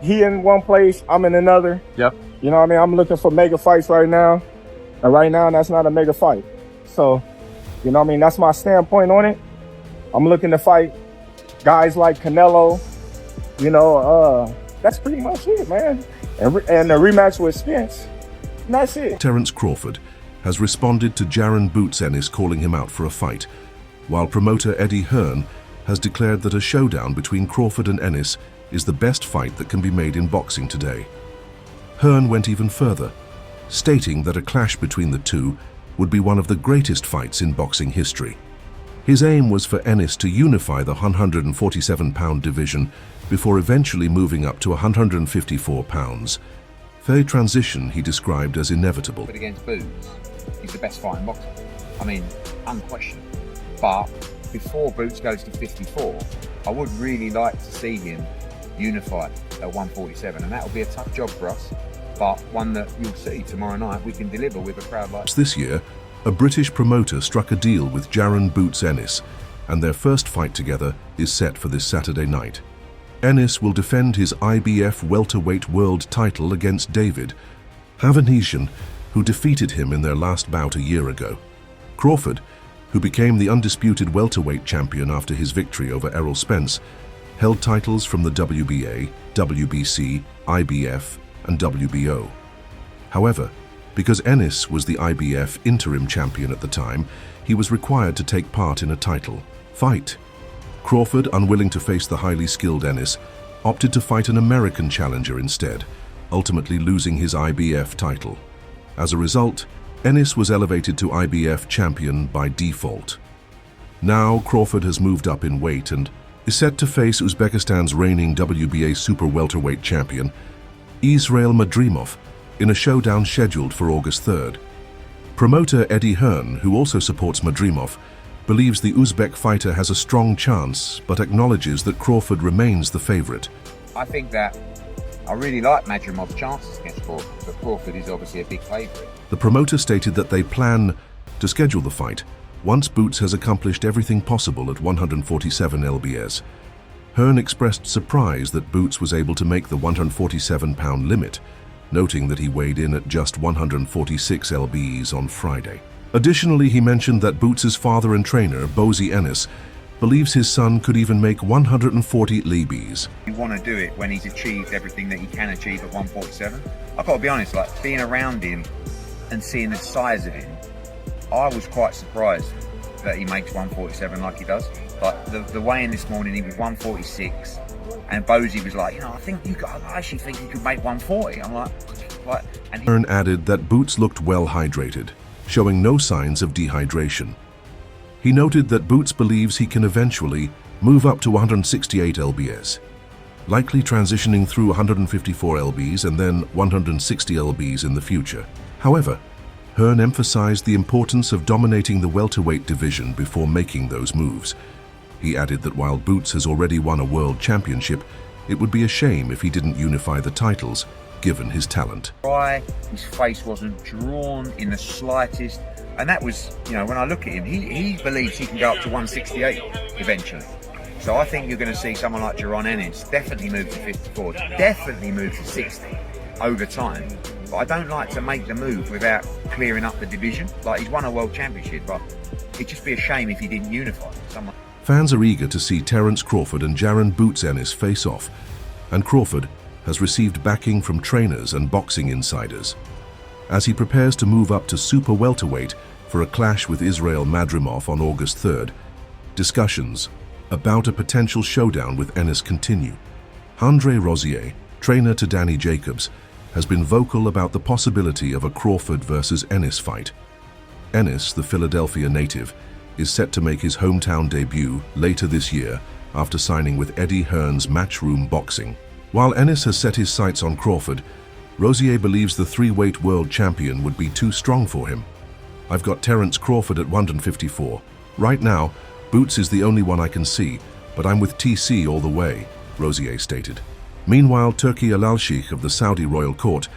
He in one place, I'm in another. Yeah. You know what I mean? I'm looking for mega fights right now. And right now, that's not a mega fight. So, you know what I mean? That's my standpoint on it. I'm looking to fight guys like Canelo. You know, that's pretty much it, man. And the rematch with Spence. And that's it. Terence Crawford has responded to Jaron Ennis calling him out for a fight, while promoter Hearn has declared that a showdown between Crawford and Enis is the best fight that can be made in boxing today. Hearn went even further, stating that a clash between the two would be one of the greatest fights in boxing history. His aim was for Enis to unify the 147-pound division before eventually moving up to 154 pounds. Their transition he described as inevitable. But against Boots, he's the best fighting boxer. I mean, unquestioned. But before Boots goes to 54, I would really like to see him unified at 147, and that'll be a tough job for us, but one that you'll see tomorrow night we can deliver with a crowd like this year. A British promoter struck a deal with Jaron Ennis, and their first fight together is set for this Saturday night. Enis will defend his IBF welterweight world title against David Havanesian, who defeated him in their last bout a year ago. Crawford, who became the undisputed welterweight champion after his victory over Errol Spence, held titles from the WBA, WBC, IBF, and WBO. However, because Enis was the IBF interim champion at the time, he was required to take part in a title fight. Crawford, unwilling to face the highly skilled Enis, opted to fight an American challenger instead, ultimately losing his IBF title. As a result, Enis was elevated to IBF champion by default. Now Crawford has moved up in weight and is set to face Uzbekistan's reigning WBA super welterweight champion, Israil Madrimov, in a showdown scheduled for August 3rd. Promoter Hearn, who also supports Madrimov, believes the Uzbek fighter has a strong chance, but acknowledges that Crawford remains the favorite. I think that I really like Madrimov's chances against Crawford, but Crawford is obviously a big favourite. The promoter stated that they plan to schedule the fight once Boots has accomplished everything possible at 147 lbs. Hearn expressed surprise that Boots was able to make the 147-pound limit, noting that he weighed in at just 146 lbs on Friday. Additionally, he mentioned that Boots' father and trainer, Enis, believes his son could even make 140 lbs. You want to do it when he's achieved everything that he can achieve at 147. I've got to be honest, like being around him and seeing the size of him, I was quite surprised that he makes 147 like he does. Like the weigh-in this morning, he was 146, and Bozy was like, I actually think he could make 140. I'm like, what? And Hearn added that Boots looked well hydrated, showing no signs of dehydration. He noted that Boots believes he can eventually move up to 168 lbs, likely transitioning through 154 lbs and then 160 lbs in the future. However, Hearn emphasized the importance of dominating the welterweight division before making those moves. He added that while Boots has already won a world championship, it would be a shame if he didn't unify the titles, given his talent. His face wasn't drawn in the slightest, and that was, when I look at him, he believes he can go up to 168 eventually. So I think you're going to see someone like Jaron Ennis definitely move to 54, definitely move to 60 over time. But I don't like to make the move without clearing up the division. Like, he's won a world championship, but it'd just be a shame if he didn't unify. Fans are eager to see Terence Crawford and Jaron Ennis face off, and Crawford has received backing from trainers and boxing insiders. As he prepares to move up to super welterweight for a clash with Israil Madrimov on August 3rd, discussions about a potential showdown with Enis continue. Andre Rosier, trainer to Danny Jacobs, has been vocal about the possibility of a Crawford versus Enis fight. Enis, the Philadelphia native, is set to make his hometown debut later this year after signing with Hearn's Matchroom Boxing. While Enis has set his sights on Crawford, Rosier believes the three-weight world champion would be too strong for him. I've got Terence Crawford at 154. Right now, Boots is the only one I can see, but I'm with TC all the way, Rosier stated. Meanwhile, Turki Al-Sheikh of the Saudi Royal Court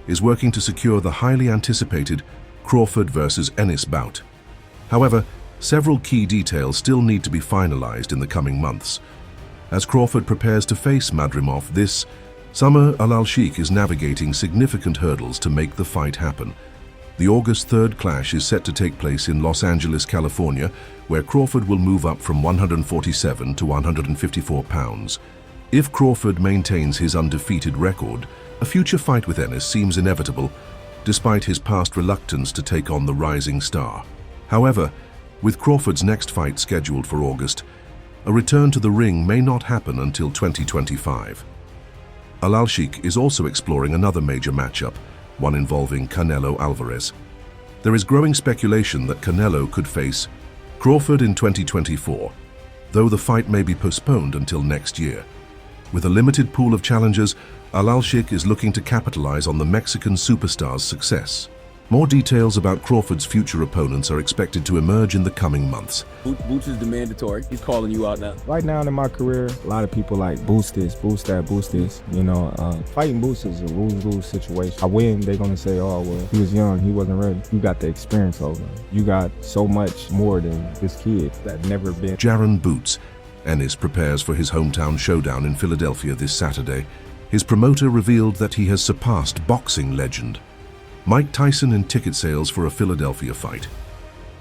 is working to secure the highly anticipated Crawford versus Enis bout. However, several key details still need to be finalized in the coming months. As Crawford prepares to face Madrimov this summer, Al-Sheikh is navigating significant hurdles to make the fight happen. The August 3rd clash is set to take place in Los Angeles, California, where Crawford will move up from 147 to 154 pounds. If Crawford maintains his undefeated record, a future fight with Enis seems inevitable, despite his past reluctance to take on the rising star. However, with Crawford's next fight scheduled for August, a return to the ring may not happen until 2025. Al-Sheikh is also exploring another major matchup, one involving Canelo Alvarez. There is growing speculation that Canelo could face Crawford in 2024, though the fight may be postponed until next year. With a limited pool of challengers, Al-Sheikh is looking to capitalize on the Mexican superstar's success. More details about Crawford's future opponents are expected to emerge in the coming months. Boots is the mandatory. He's calling you out now. Right now in my career, a lot of people like boost this, boost that, boost this. You know, fighting Boots is a lose-lose situation. I win, they're gonna say, oh, well, he was young, he wasn't ready. You got the experience over him. You got so much more than this kid that never been. Jaron Boots. Enis prepares for his hometown showdown in Philadelphia this Saturday. His promoter revealed that he has surpassed boxing legend Mike Tyson in ticket sales for a Philadelphia fight.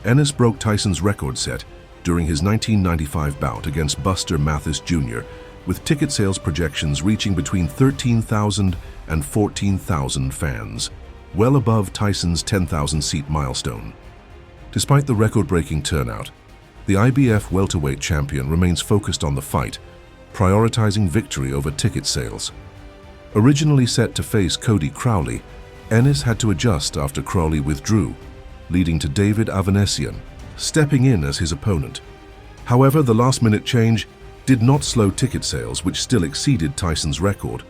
Enis broke Tyson's record set during his 1995 bout against Buster Mathis Jr., with ticket sales projections reaching between 13,000 and 14,000 fans, well above Tyson's 10,000-seat milestone. Despite the record-breaking turnout, the IBF welterweight champion remains focused on the fight, prioritizing victory over ticket sales. Originally set to face Cody Crowley, Enis had to adjust after Crowley withdrew, leading to David Avanesian stepping in as his opponent. However, the last-minute change did not slow ticket sales, which still exceeded Tyson's record.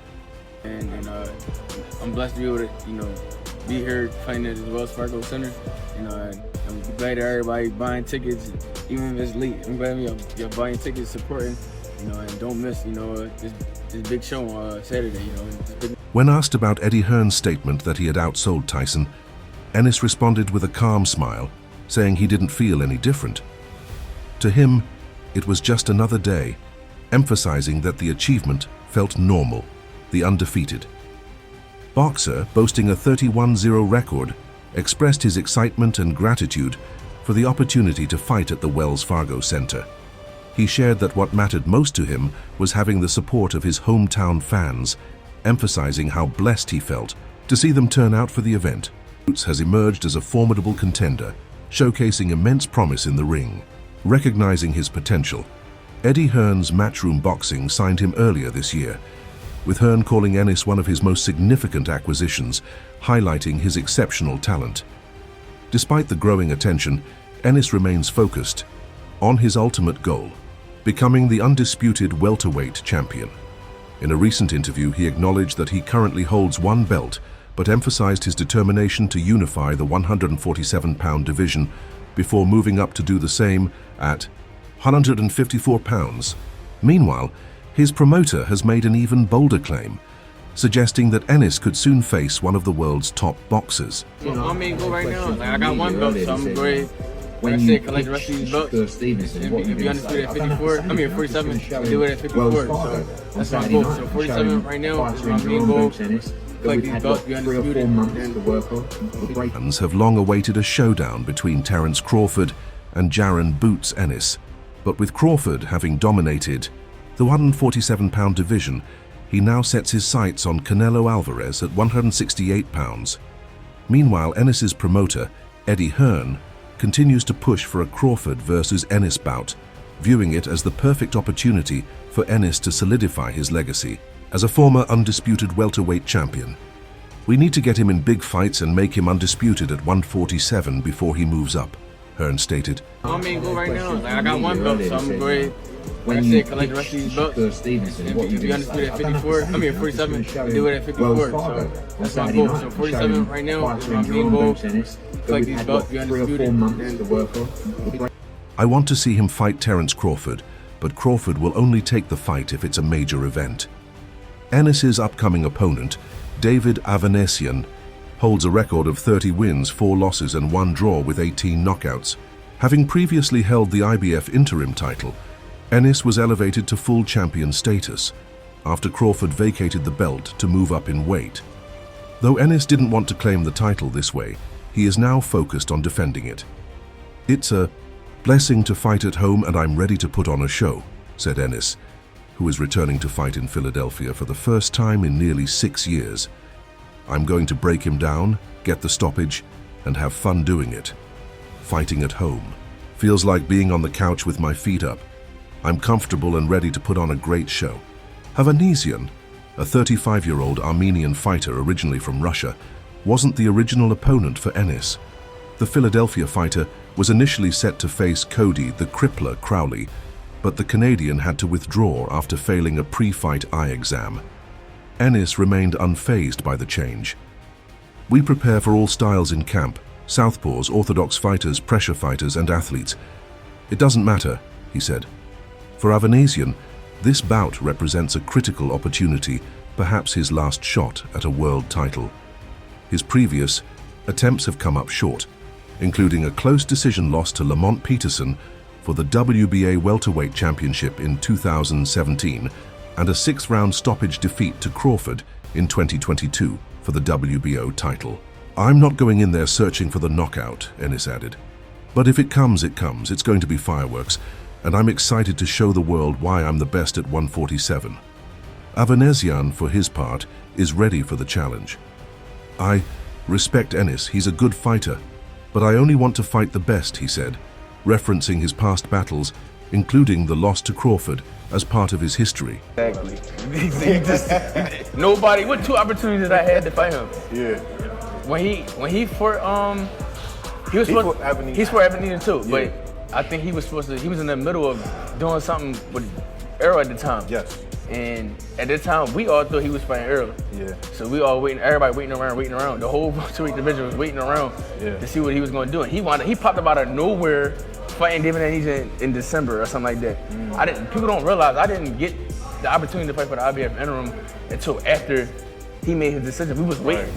And I'm blessed to be able to, be here fighting at the Wells Fargo Center. I'm glad that everybody buying tickets, even if it's late. I'm glad you're buying tickets, supporting, and don't miss, this big show on Saturday, When asked about Eddie Hearn's statement that he had outsold Tyson, Enis responded with a calm smile, saying he didn't feel any different. To him, it was just another day, emphasizing that the achievement felt normal, the undefeated. Boxer, boasting a 31-0 record, expressed his excitement and gratitude for the opportunity to fight at the Wells Fargo Center. He shared that what mattered most to him was having the support of his hometown fans, emphasizing how blessed he felt to see them turn out for the event. Boots has emerged as a formidable contender, showcasing immense promise in the ring. Recognizing his potential, Eddie Hearn's Matchroom Boxing signed him earlier this year, with Hearn calling Enis one of his most significant acquisitions, highlighting his exceptional talent. Despite the growing attention, Enis remains focused on his ultimate goal, becoming the undisputed welterweight champion. In a recent interview, he acknowledged that he currently holds one belt, but emphasized his determination to unify the 147-pound division before moving up to do the same at 154 pounds. Meanwhile, his promoter has made an even bolder claim, suggesting that Enis could soon face one of the world's top boxers. My main goal right now, I got one belt, so I'm going to like I said, collect the rest of these belts. If you undisputed at 47, do it at 54. So that's my goal. So 47 right now is my main goal. Collect these belts, be undisputed. Fans have long awaited a showdown between Terence Crawford and Jaron "Boots" Ennis. But with Crawford having dominated the 147-pound division, he now sets his sights on Canelo Alvarez at 168 pounds. Meanwhile, Ennis's promoter, Eddie Hearn, continues to push for a Crawford versus Enis bout, viewing it as the perfect opportunity for Enis to solidify his legacy as a former undisputed welterweight champion. We need to get him in big fights and make him undisputed at 147 before he moves up, Hearn stated. My main goal right now, I got one belt, so I'm going to, like I said, collect the rest of these belts. If you undisputed at 47, do it at 54. So that's my goal. So 47 right now is my main goal. Collect these belts, be undisputed. I want to see him fight Terence Crawford, but Crawford will only take the fight if it's a major event. Enis's upcoming opponent, David Avanesian, holds a record of 30 wins, 4 losses and 1 draw with 18 knockouts. Having previously held the IBF interim title, Enis was elevated to full champion status after Crawford vacated the belt to move up in weight. Though Enis didn't want to claim the title this way, he is now focused on defending it. "It's a blessing to fight at home, and I'm ready to put on a show," said Enis, who is returning to fight in Philadelphia for the first time in nearly 6 years. "I'm going to break him down, get the stoppage, and have fun doing it. Fighting at home feels like being on the couch with my feet up. I'm comfortable and ready to put on a great show." Havanesian, a 35-year-old Armenian fighter originally from Russia, wasn't the original opponent for Enis. The Philadelphia fighter was initially set to face Cody the Crippler Crowley, but the Canadian had to withdraw after failing a pre-fight eye exam. Enis remained unfazed by the change. "We prepare for all styles in camp, southpaws, orthodox fighters, pressure fighters, and athletes. It doesn't matter," he said. For Havanesian, this bout represents a critical opportunity, perhaps his last shot at a world title. His previous attempts have come up short, including a close decision loss to Lamont Peterson for the WBA welterweight championship in 2017 and a 6th-round stoppage defeat to Crawford in 2022 for the WBO title. "I'm not going in there searching for the knockout," Enis added. "But if it comes, it comes. It's going to be fireworks, and I'm excited to show the world why I'm the best at 147. Havanesian, for his part, is ready for the challenge. "I respect Enis, he's a good fighter, but I only want to fight the best," he said, referencing his past battles, including the loss to Crawford, as part of his history. Exactly. Nobody, what 2 opportunities I had to fight him? Yeah. When he fought, he's for Havanesian too, Yeah. but I think he was in the middle of doing something with Earl at the time. Yes. And at that time, we all thought he was fighting Earl. Yeah. So we all everybody waiting around. The whole welterweight division was waiting around to see what he was going to do. And he popped up out of nowhere fighting David Enis in December or something like that. People don't realize I didn't get the opportunity to fight for the IBF interim until after he made his decision. We was waiting.